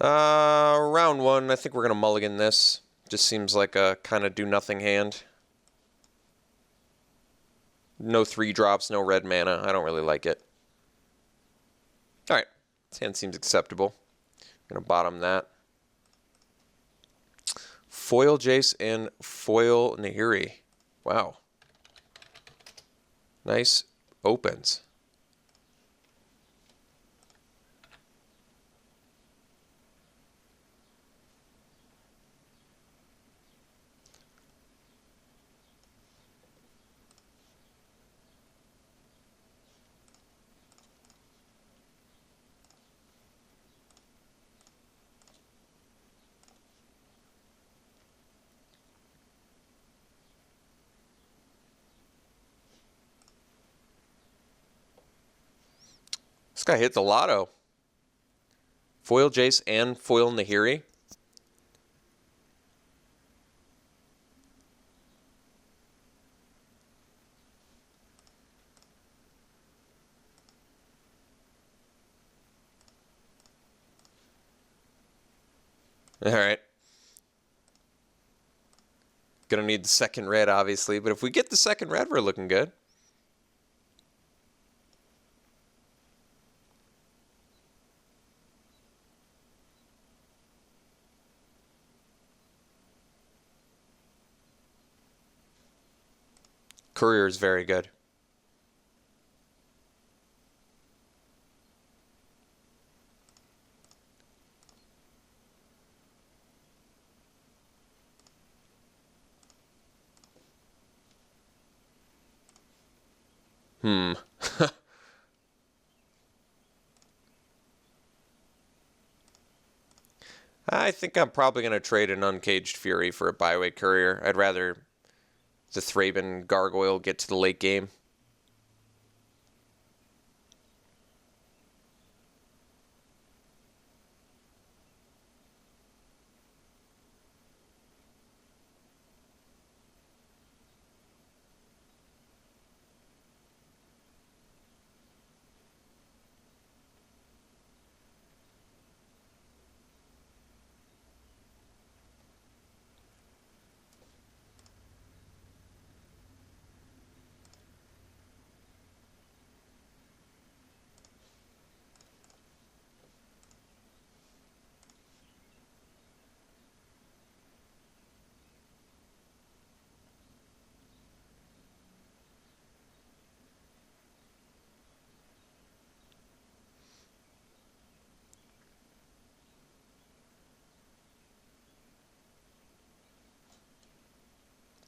Round one, I think we're going to mulligan this. Just seems like a kind of do-nothing hand. No 3-drops, no red mana. I don't really like it. Alright, this hand seems acceptable. I'm going to bottom that. Foil Jace and foil Nahiri. Wow. Nice opens. This guy hit the lotto. Foil Jace and foil Nahiri. Alright. Gonna need the second red, obviously, but if we get the second red, we're looking good. Courier is very good. I think I'm probably going to trade an Uncaged Fury for a Byway Courier. I'd rather the Thraben Gargoyle get to the late game.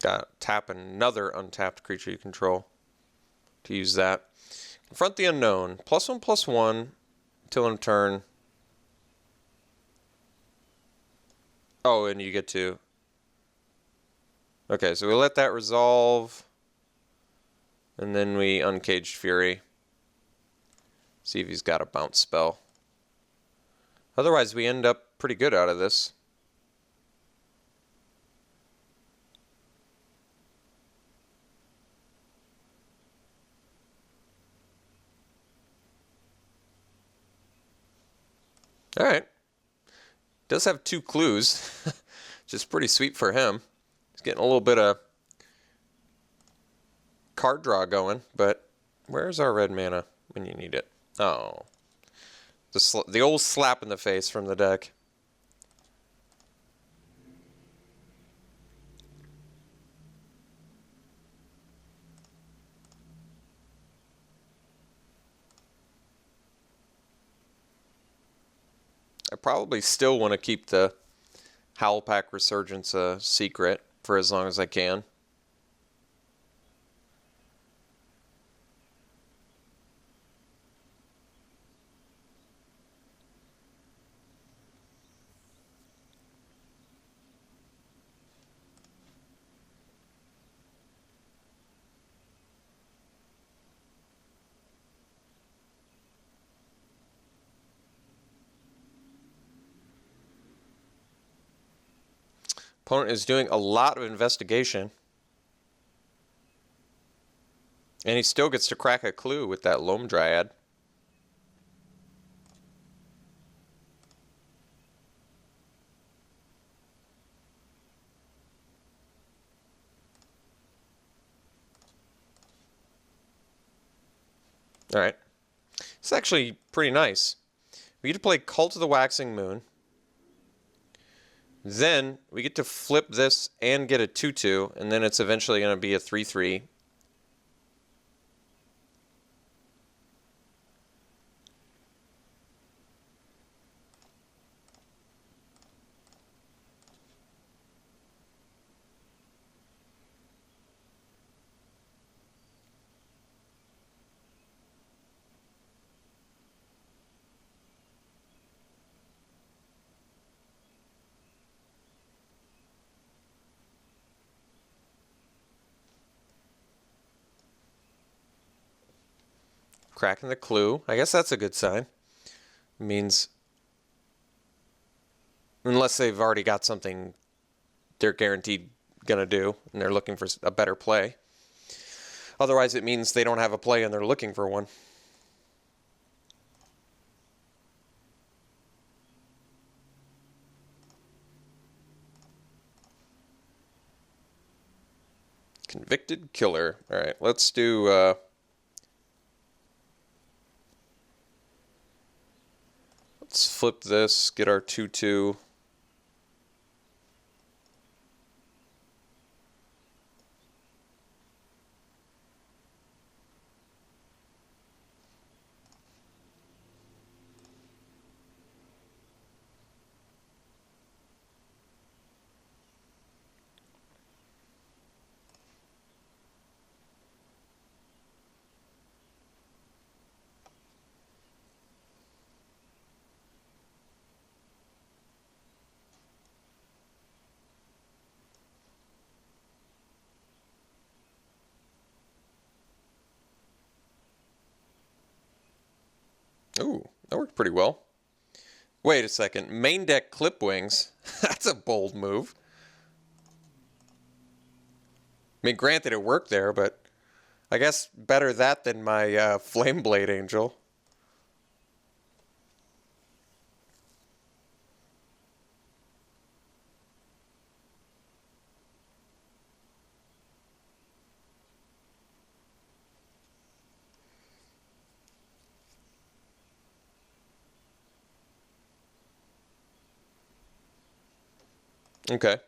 Got to tap another untapped creature you control to use that. Confront the Unknown. +1/+1 until end of turn. Oh, and you get to... Okay, so we let that resolve. And then we Uncaged Fury. See if he's got a bounce spell. Otherwise, we end up pretty good out of this. Alright. Does have 2 clues, which is pretty sweet for him. He's getting a little bit of card draw going, but where's our red mana when you need it? Oh. The old slap in the face from the deck. I probably still want to keep the Howlpack Resurgence a secret for as long as I can. Opponent is doing a lot of investigation. And he still gets to crack a clue with that Loam Dryad. All right. It's actually pretty nice. We get to play Cult of the Waxing Moon. Then we get to flip this and get a 2/2, and then it's eventually going to be a 3/3. Cracking the clue. I guess that's a good sign. It means, unless they've already got something they're guaranteed going to do and they're looking for a better play. Otherwise, it means they don't have a play and they're looking for one. Convicted killer. All right, let's do... let's flip this, get our 2/2. Ooh, that worked pretty well. Wait a second. Main deck clip wings. That's a bold move. I mean, granted it worked there, but I guess better that than my Flame Blade Angel. Okay.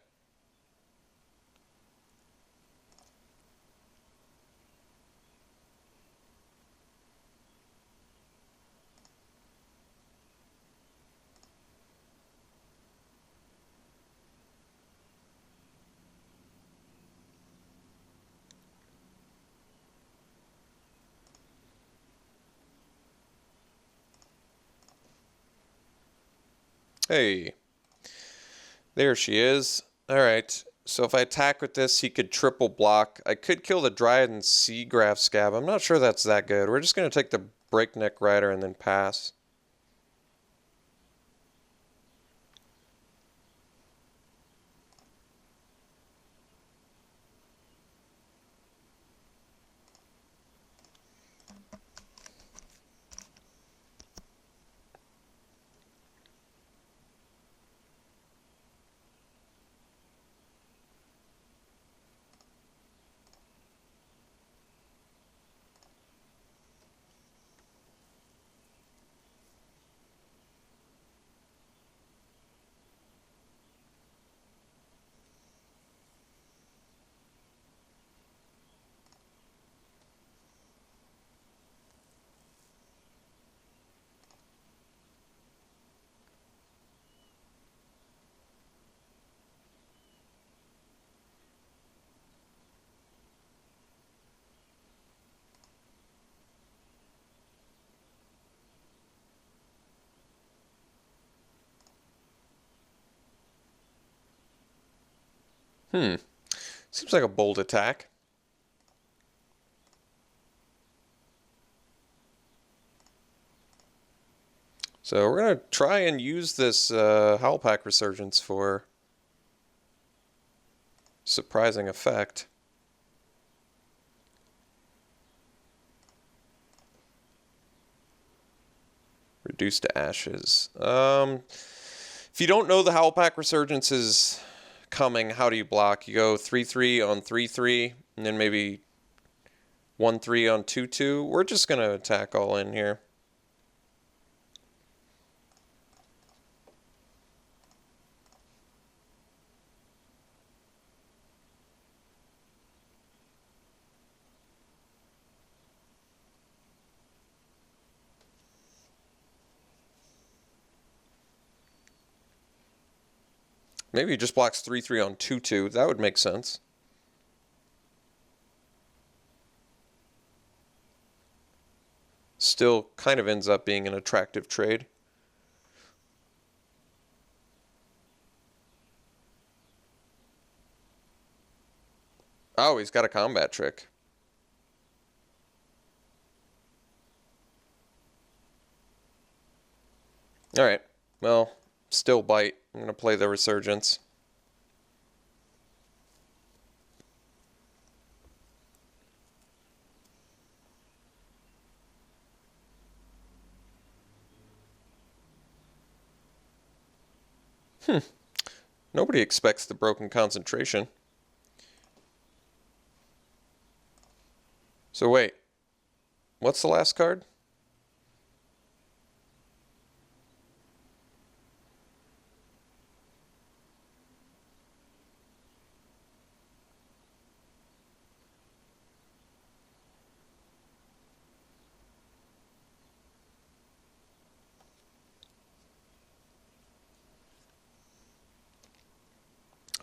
Hey. There she is. Alright, so if I attack with this, he could triple block. I could kill the Dryad and Seagraph Scab. I'm not sure that's that good. We're just going to take the Breakneck Rider and then pass. Seems like a bold attack. So we're going to try and use this Howlpack Resurgence for surprising effect. Reduce to ashes. If you don't know the Howlpack Resurgence is coming, how do you block? You go 3/3 on 3/3, and then maybe 1-3 on 2-2. We're just going to attack all in here. Maybe he just blocks 3-3 on 2-2. That would make sense. Still kind of ends up being an attractive trade. Oh, he's got a combat trick. Alright, well, still bite. I'm going to play the Resurgence. Nobody expects the broken concentration. So wait, what's the last card?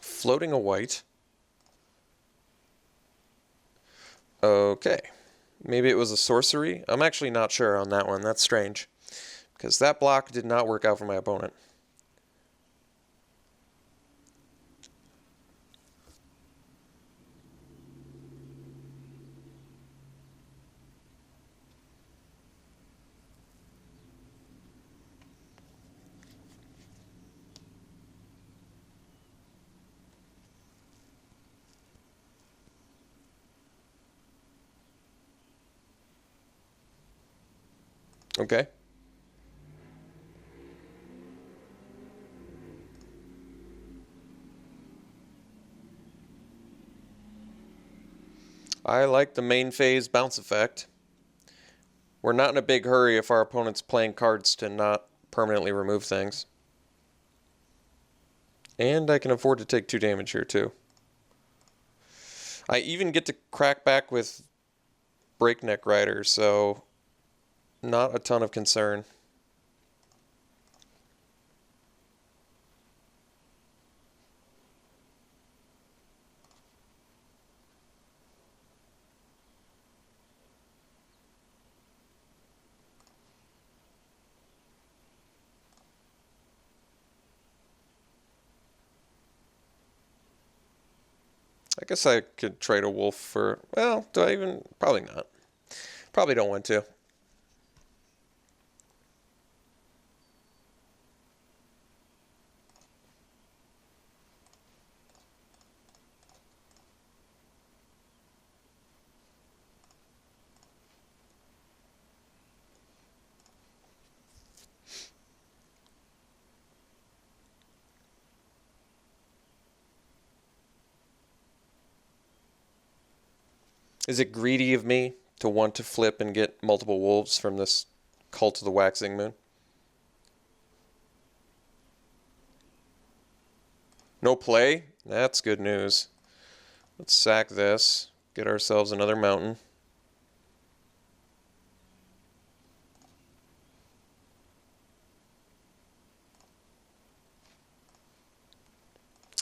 Floating a white. Okay. Maybe it was a sorcery? I'm actually not sure on that one. That's strange. Because that block did not work out for my opponent. Okay. I like the main phase bounce effect. We're not in a big hurry if our opponent's playing cards to not permanently remove things. And I can afford to take 2 damage here too. I even get to crack back with Breakneck Rider, so not a ton of concern. I guess I could trade a wolf for, well, do I even? Probably not. Probably don't want to. Is it greedy of me to want to flip and get multiple wolves from this Cult of the Waxing Moon? No play? That's good news. Let's sack this. Get ourselves another mountain.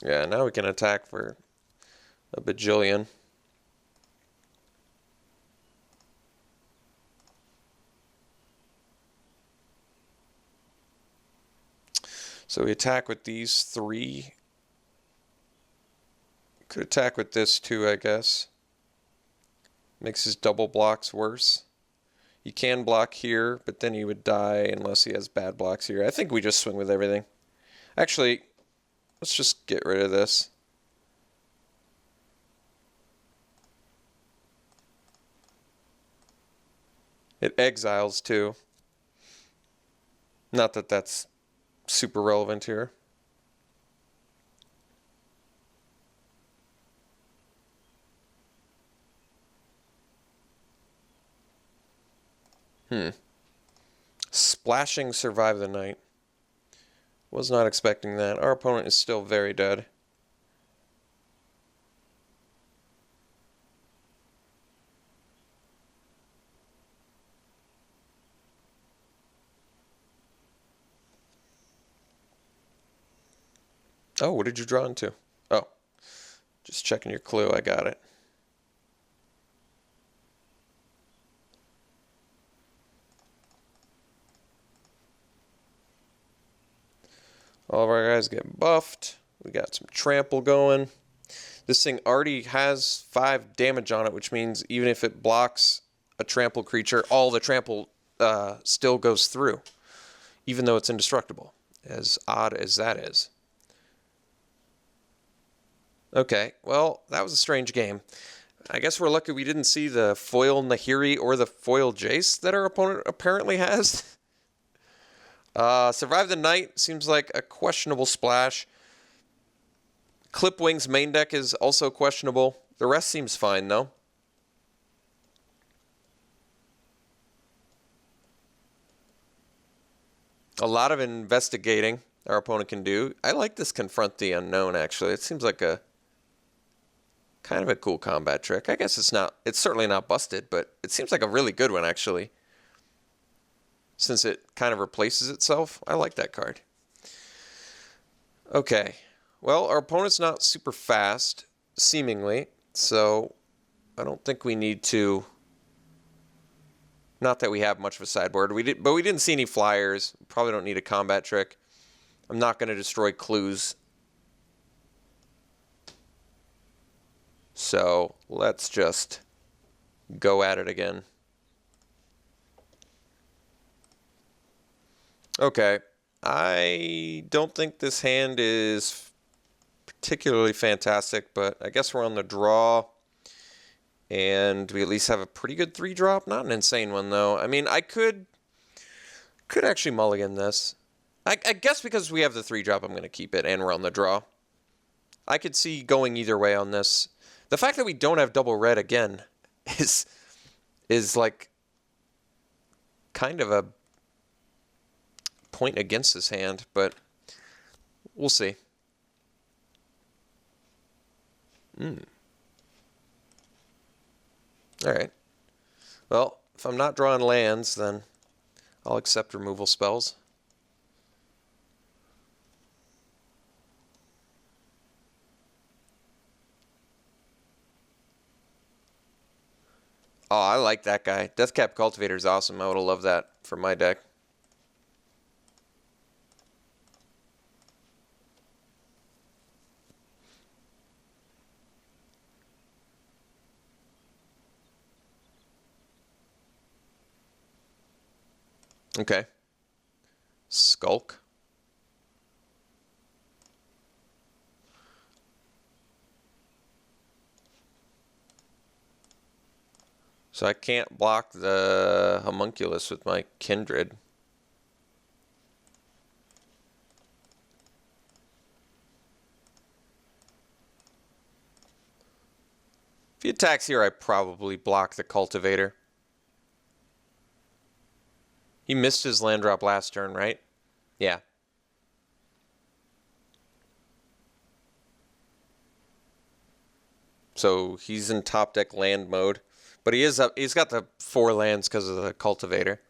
Yeah, now we can attack for a bajillion. So we attack with these 3. Could attack with this too, I guess. Makes his double blocks worse. He can block here, but then he would die unless he has bad blocks here. I think we just swing with everything. Actually, let's just get rid of this. It exiles too. Not that that's super relevant here. Splashing survive the night. Was not expecting that. Our opponent is still very dead. Oh, what did you draw into? Oh, just checking your clue. I got it. All of our guys get buffed. We got some trample going. This thing already has 5 damage on it, which means even if it blocks a trample creature, all the trample still goes through, even though it's indestructible, as odd as that is. Okay, well, that was a strange game. I guess we're lucky we didn't see the foil Nahiri or the foil Jace that our opponent apparently has. Survive the Night seems like a questionable splash. Clipwing's main deck is also questionable. The rest seems fine, though. A lot of investigating our opponent can do. I like this Confront the Unknown, actually. It seems like a kind of a cool combat trick. I guess it's certainly not busted, but it seems like a really good one, actually. Since it kind of replaces itself. I like that card. Okay. Well, our opponent's not super fast, seemingly, so I don't think we need to... Not that we have much of a sideboard, but we didn't see any flyers. Probably don't need a combat trick. I'm not going to destroy clues. So let's just go at it again. Okay. I don't think this hand is particularly fantastic, but I guess we're on the draw. And we at least have a pretty good 3-drop. Not an insane one, though. I mean, I could actually mulligan this. I guess because we have the 3-drop, I'm going to keep it, and we're on the draw. I could see going either way on this. The fact that we don't have double red again is like kind of a point against this hand, but we'll see. Alright. Well, if I'm not drawing lands, then I'll accept removal spells. Oh, I like that guy. Deathcap Cultivator is awesome. I would have loved that for my deck. Okay. Skulk. So I can't block the Homunculus with my Kindred. If he attacks here, I probably block the Cultivator. He missed his land drop last turn, right? Yeah. So he's in top deck land mode. But he's got the 4 lands because of the Cultivator.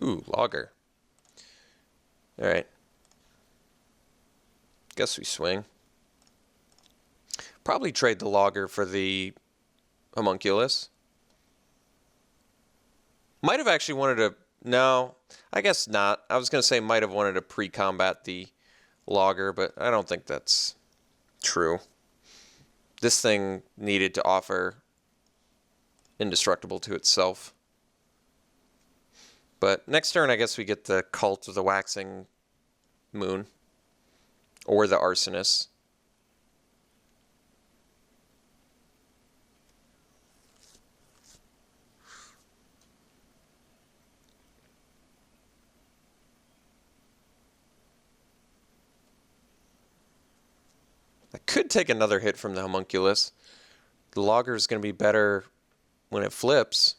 Ooh, Logger. Alright. Guess we swing. Probably trade the Logger for the Homunculus. Might have actually wanted to... No, I guess not. I was going to say might have wanted to pre-combat the Logger, but I don't think that's true. This thing needed to offer indestructible to itself. But next turn, I guess we get the Cult of the Waxing Moon. Or the Arsonist. I could take another hit from the homunculus. The logger is going to be better when it flips.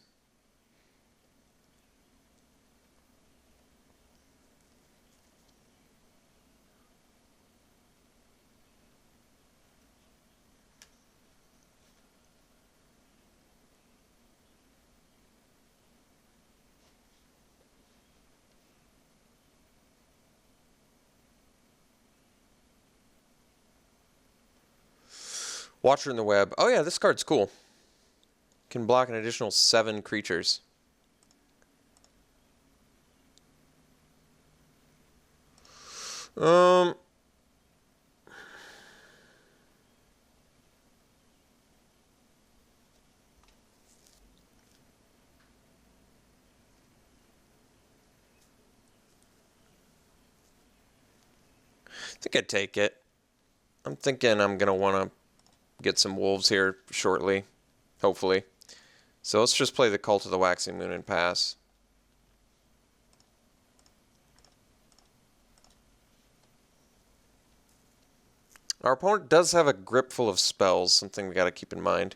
Watcher in the Web. Oh yeah, this card's cool. Can block an additional 7 creatures. I think I'd take it. I'm thinking I'm going to want to get some wolves here shortly, hopefully. So let's just play the Cult of the Waxing Moon and pass. Our opponent does have a grip full of spells, something we got to keep in mind.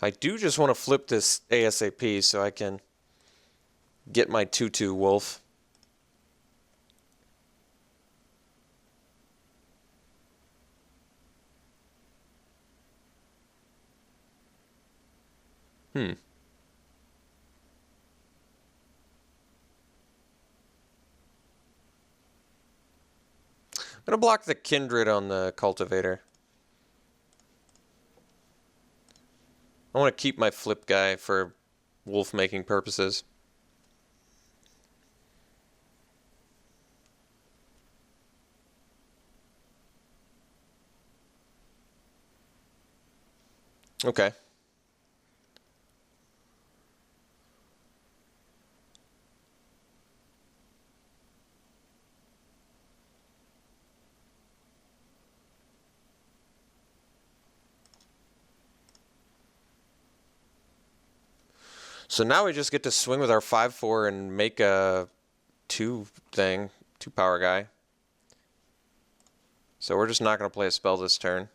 I do just want to flip this ASAP so I can get my 2/2 wolf. I'm going to block the Kindred on the Cultivator. I want to keep my flip guy for wolf making purposes. Okay. So now we just get to swing with our 5/4 and make a 2 power guy. So we're just not going to play a spell this turn.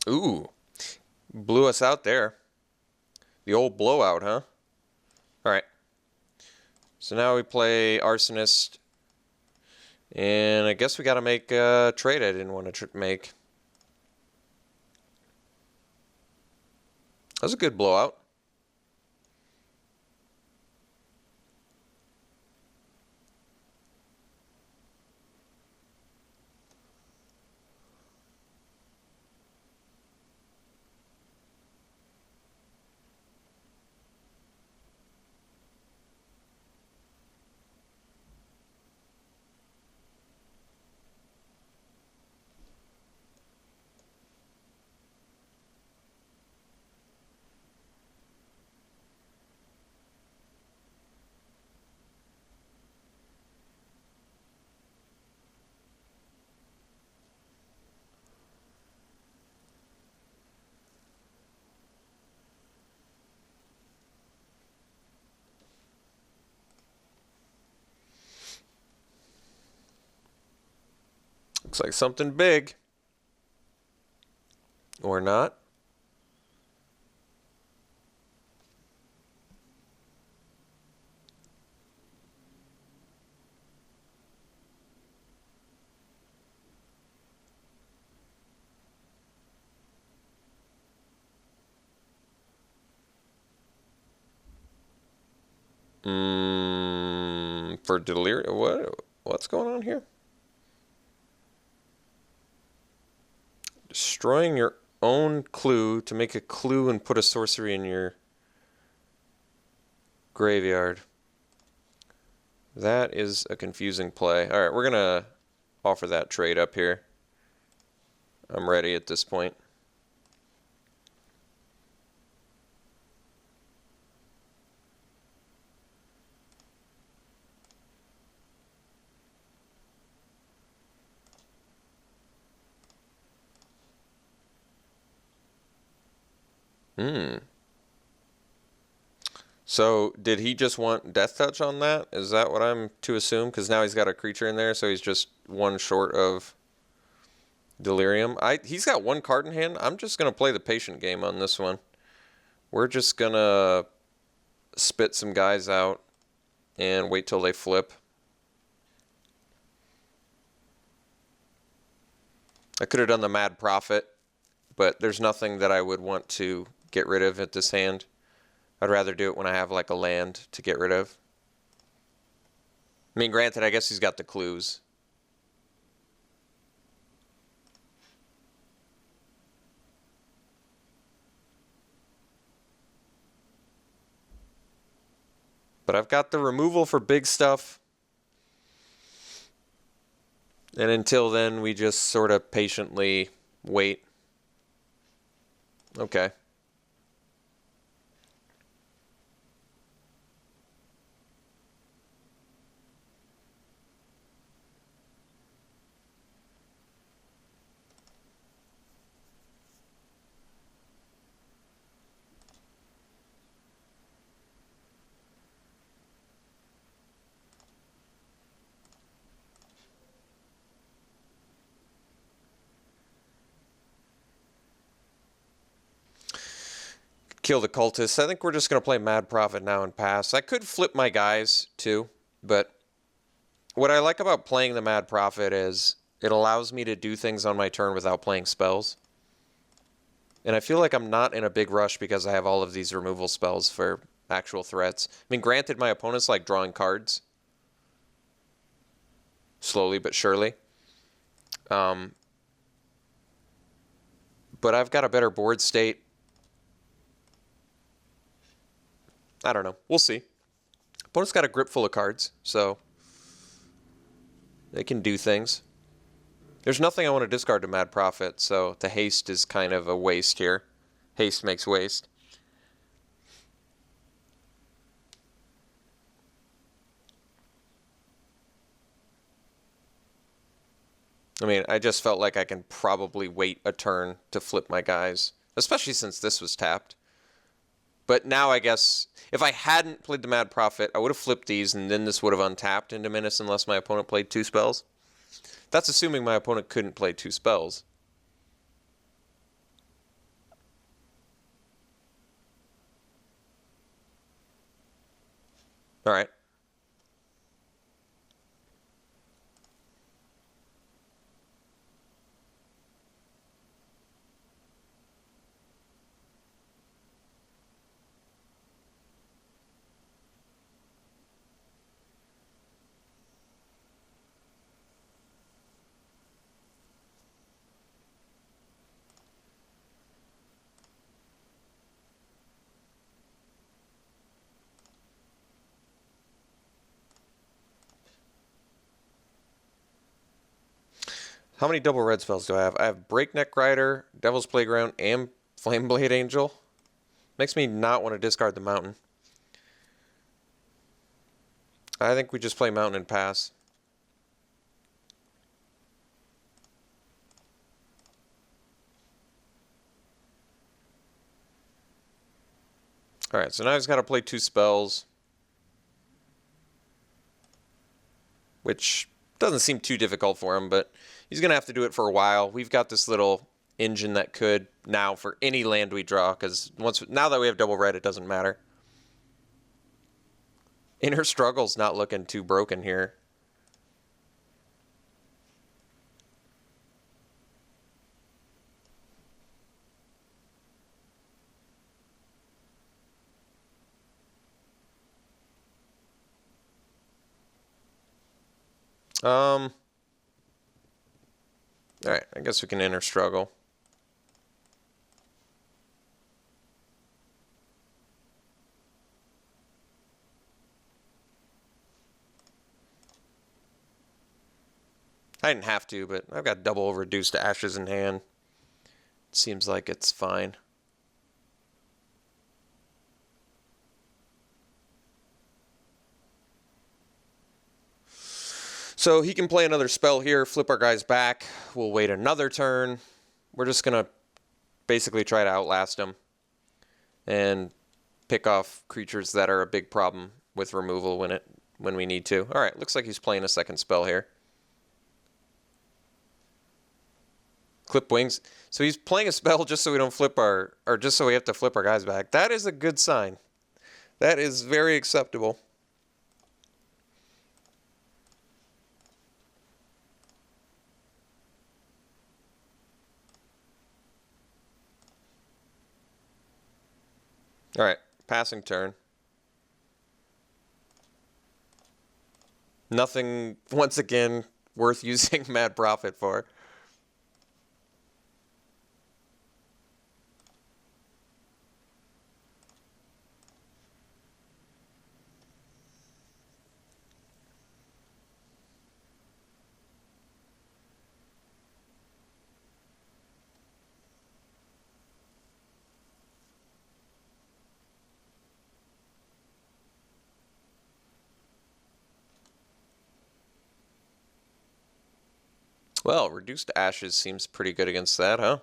Ooh, blew us out there. The old blowout, huh? All right. So now we play Arsonist. And I guess we got to make a trade I didn't want to make. That was a good blowout. Looks like something big. Or not. For delirium, what's going on here? Destroying your own clue to make a clue and put a sorcery in your graveyard. That is a confusing play. All right, we're gonna offer that trade up here. I'm ready at this point. So, did he just want Death Touch on that? Is that what I'm to assume? Because now he's got a creature in there, so he's just one short of Delirium. He's got one card in hand. I'm just going to play the patient game on this one. We're just going to spit some guys out and wait till they flip. I could have done the Mad Prophet, but there's nothing that I would want to get rid of at this hand. I'd rather do it when I have like a land to get rid of. I mean, granted, I guess he's got the clues. But I've got the removal for big stuff. And until then, we just sort of patiently wait. Okay. Kill the cultists. I think we're just going to play Mad Prophet now and pass. I could flip my guys too, but what I like about playing the Mad Prophet is it allows me to do things on my turn without playing spells. And I feel like I'm not in a big rush because I have all of these removal spells for actual threats. I mean, granted, my opponent's like drawing cards. Slowly but surely. But I've got a better board state. I don't know. We'll see. Opponent's got a grip full of cards, so they can do things. There's nothing I want to discard to Mad Prophet, so the haste is kind of a waste here. Haste makes waste. I mean, I just felt like I can probably wait a turn to flip my guys, especially since this was tapped. But now I guess if I hadn't played the Mad Prophet, I would have flipped these, and then this would have untapped into Menace unless my opponent played 2 spells. That's assuming my opponent couldn't play 2 spells. All right. How many double red spells do I have? I have Breakneck Rider, Devil's Playground, and Flameblade Angel. Makes me not want to discard the Mountain. I think we just play Mountain and pass. Alright, so now he's got to play 2 spells. Which doesn't seem too difficult for him, but he's going to have to do it for a while. We've got this little engine that could now for any land we draw, because now that we have double red, it doesn't matter. Inner Struggle's not looking too broken here. Alright, I guess we can enter struggle. I didn't have to, but I've got double reduced ashes in hand. Seems like it's fine. So he can play another spell here, flip our guys back. We'll wait another turn. We're just going to basically try to outlast him and pick off creatures that are a big problem with removal when we need to. All right, looks like he's playing a second spell here. Clip wings. So he's playing a spell just so we don't flip or just so we have to flip our guys back. That is a good sign. That is very acceptable. All right, passing turn. Nothing, once again, worth using Mad Prophet for. Well, reduced ashes seems pretty good against that, huh?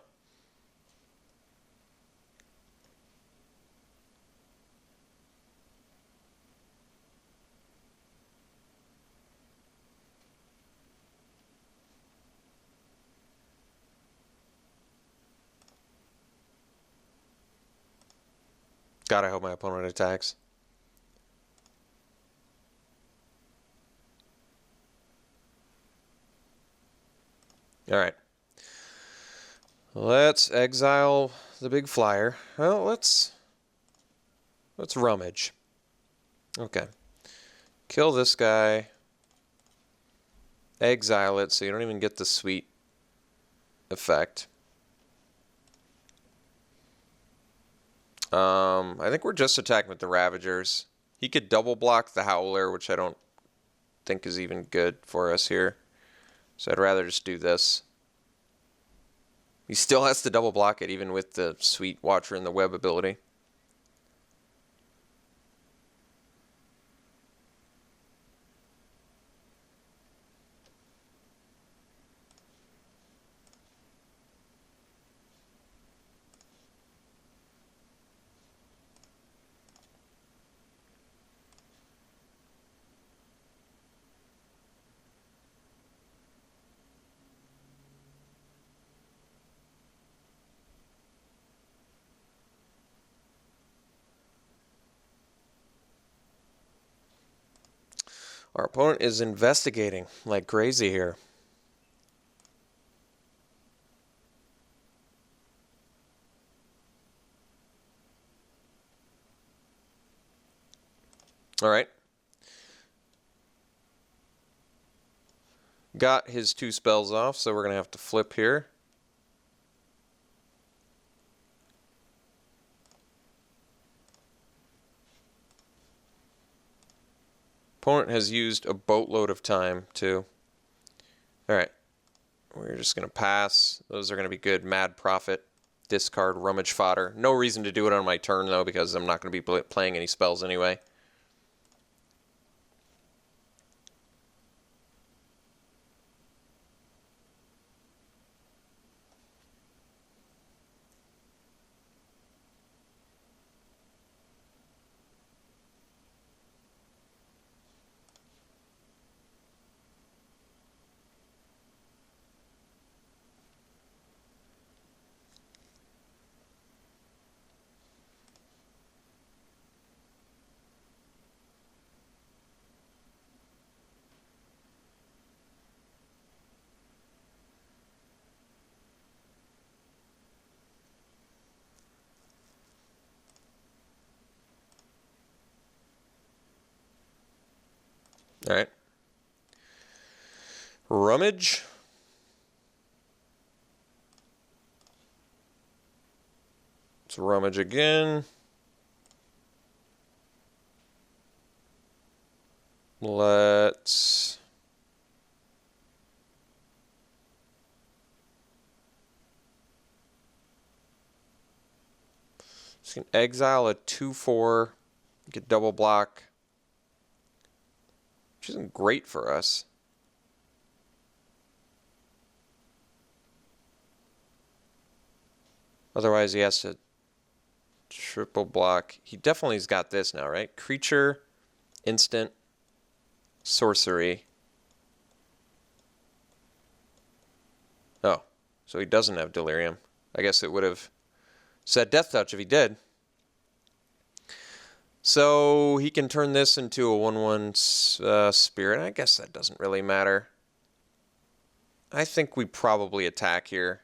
God, I hope my opponent attacks. All right. Let's exile the big flyer. Well, let's rummage. Okay. Kill this guy. Exile it so you don't even get the sweet effect. I think we're just attacking with the Ravagers. He could double block the Howler, which I don't think is even good for us here. So I'd rather just do this. He still has to double block it, even with the Sweet Watcher and the Web ability. Our opponent is investigating like crazy here. All right. Got his 2 spells off, so we're going to have to flip here. Opponent has used a boatload of time, too. All right. We're just going to pass. Those are going to be good. Mad Prophet, discard, Rummage Fodder. No reason to do it on my turn, though, because I'm not going to be playing any spells anyway. All right. Rummage. Let's rummage again. Let's can exile a 2/4, get double block, which isn't great for us. Otherwise, he has to triple block. He definitely's got this now, right? Creature, instant, sorcery. Oh, so he doesn't have Delirium. I guess it would have said Death Touch if he did. So he can turn this into a 1/1 Spirit. I guess that doesn't really matter. I think we probably attack here.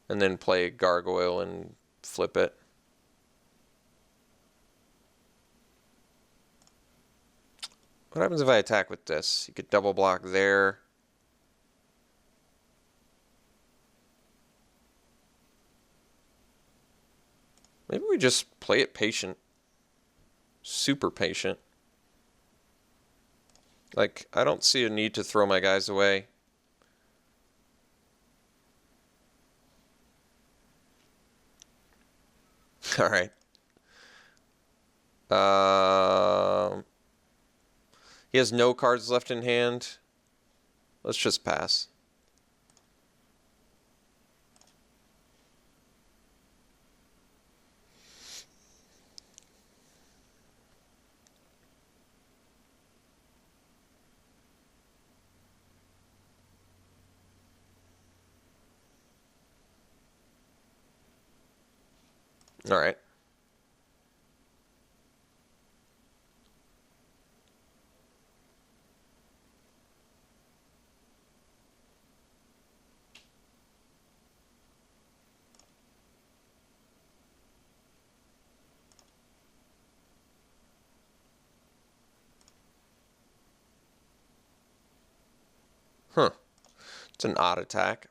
And then play Gargoyle and flip it. What happens if I attack with this? You could double block there. Maybe we just play it patient. Super patient. Like, I don't see a need to throw my guys away. All right. He has no cards left in hand. Let's just pass. All right. Huh. It's an odd attack.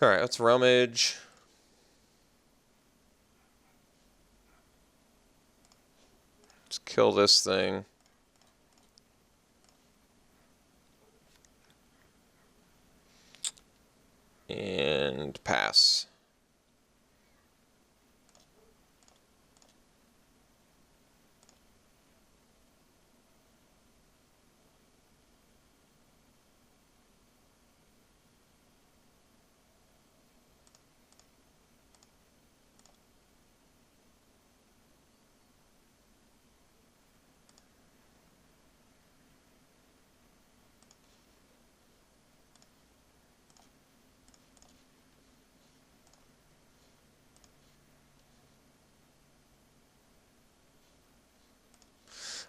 All right, let's rummage. Let's kill this thing. And pass.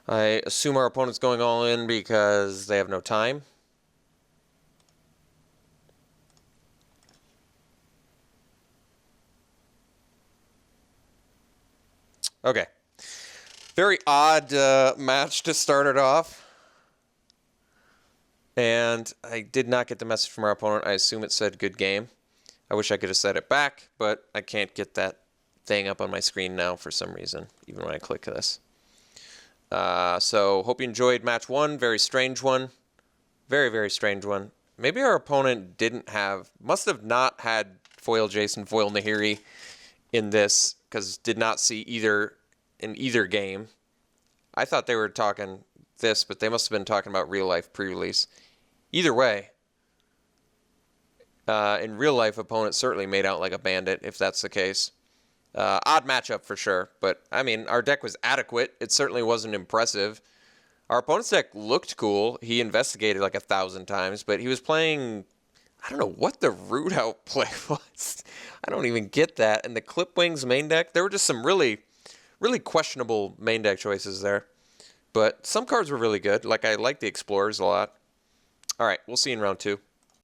I assume our opponent's going all in because they have no time. Okay. Very odd match to start it off. And I did not get the message from our opponent. I assume it said good game. I wish I could have said it back, but I can't get that thing up on my screen now for some reason, even when I click this. So hope you enjoyed match one. Very strange one. Very, very strange one. Maybe our opponent must have not had foil Jason, foil Nahiri in this, because did not see either in either game. I thought they were talking this, but they must have been talking about real life pre-release. Either way, in real life, opponent certainly made out like a bandit, if that's the case. Odd matchup for sure, but I mean, our deck was adequate. It certainly wasn't impressive. Our opponent's deck looked cool. He investigated like 1,000 times, but he was playing, I don't know what the root out play was. I don't even get that. And the Clipwings main deck, there were just some really, really questionable main deck choices there. But some cards were really good. Like, I like the Explorers a lot. All right, we'll see you in round 2.